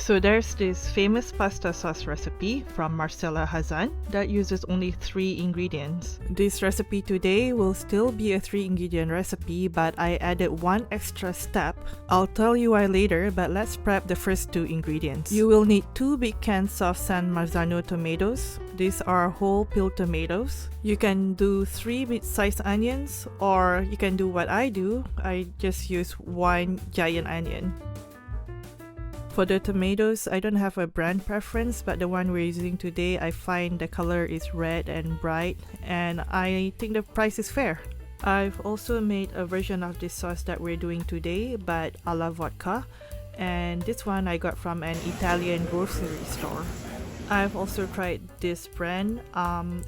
So there's this famous pasta sauce recipe from Marcella Hazan that uses only 3 ingredients. This recipe today will still be a 3-ingredient recipe, but I added 1 extra step. I'll tell you why later, but let's prep the first 2 ingredients. You will need 2 big cans of San Marzano tomatoes. These are whole peeled tomatoes. You can do 3 mid-sized onions, or you can do what I do. I just use 1 giant onion. For the tomatoes, I don't have a brand preference, but the one we're using today, I find the color is red and bright, and I think the price is fair. I've also made a version of this sauce that we're doing today, but a la vodka, and this one I got from an Italian grocery store. I've also tried this brand.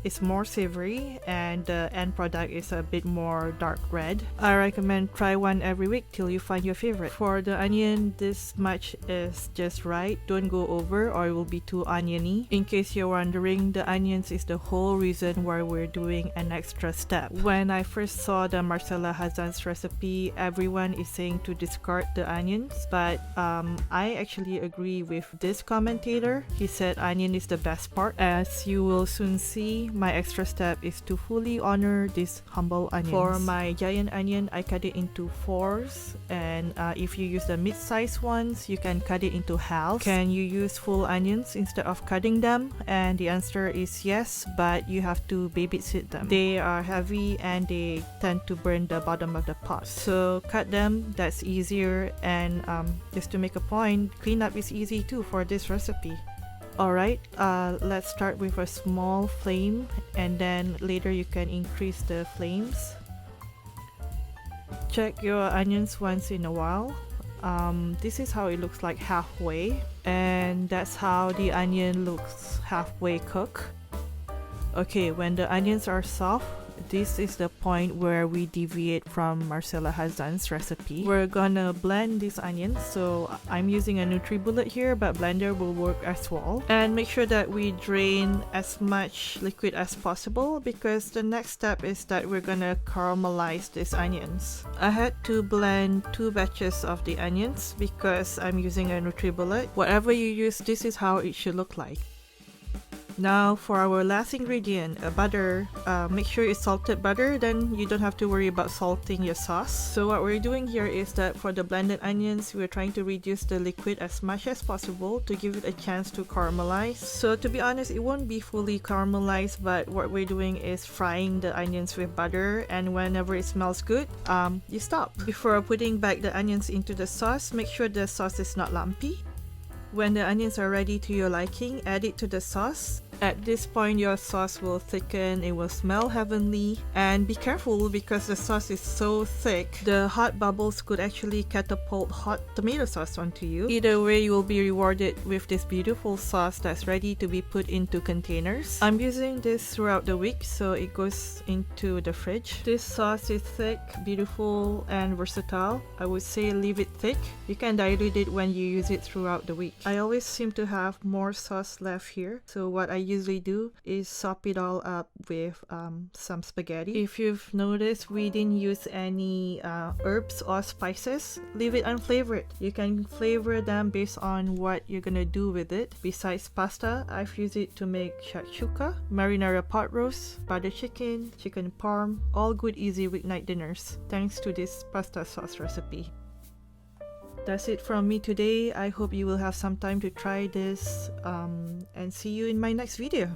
It's more savory and the end product is a bit more dark red. I recommend try one every week till you find your favorite. For the onion, this much is just right. Don't go over or it will be too oniony. In case you're wondering, the onions is the whole reason why we're doing an extra step. When I first saw the Marcella Hazan's recipe, everyone is saying to discard the onions, but I actually agree with this commentator. He said onion is the best part. As you will soon see, my extra step is to fully honor these humble onions. For my giant onion, I cut it into 4s, and if you use the mid-sized ones, you can cut it into half. Can you use full onions instead of cutting them? And the answer is yes, but you have to babysit them. They are heavy and they tend to burn the bottom of the pot. So cut them, that's easier, and just to make a point, cleanup is easy too for this recipe. Alright, let's start with a small flame, and then later you can increase the flames. Check your onions once in a while. This is how it looks like halfway, and that's how the onion looks halfway cooked. Okay, when the onions are soft, this is the point where we deviate from Marcella Hazan's recipe. We're gonna blend these onions, so I'm using a NutriBullet here, but blender will work as well. And make sure that we drain as much liquid as possible, because the next step is that we're gonna caramelize these onions. I had to blend 2 batches of the onions because I'm using a NutriBullet. Whatever you use, this is how it should look like. Now for our last ingredient, butter. Make sure it's salted butter, then you don't have to worry about salting your sauce. So what we're doing here is that for the blended onions, we're trying to reduce the liquid as much as possible to give it a chance to caramelize. So to be honest, it won't be fully caramelized, but what we're doing is frying the onions with butter, and whenever it smells good, you stop. Before putting back the onions into the sauce, make sure the sauce is not lumpy. When the onions are ready to your liking, add it to the sauce. At this point, your sauce will thicken, it will smell heavenly, and be careful because the sauce is so thick, the hot bubbles could actually catapult hot tomato sauce onto you. Either way, you will be rewarded with this beautiful sauce that's ready to be put into containers. I'm using this throughout the week, so it goes into the fridge. This sauce is thick, beautiful, and versatile. I would say leave it thick. You can dilute it when you use it throughout the week. I always seem to have more sauce left here, so what I usually do is sop it all up with some spaghetti. If you've noticed, we didn't use any herbs or spices. Leave it unflavored. You can flavor them based on what you're gonna do with it. Besides pasta, I've used it to make shakshuka, marinara pot roast, butter chicken, chicken parm, all good easy weeknight dinners thanks to this pasta sauce recipe. That's it from me today. I hope you will have some time to try this, and see you in my next video.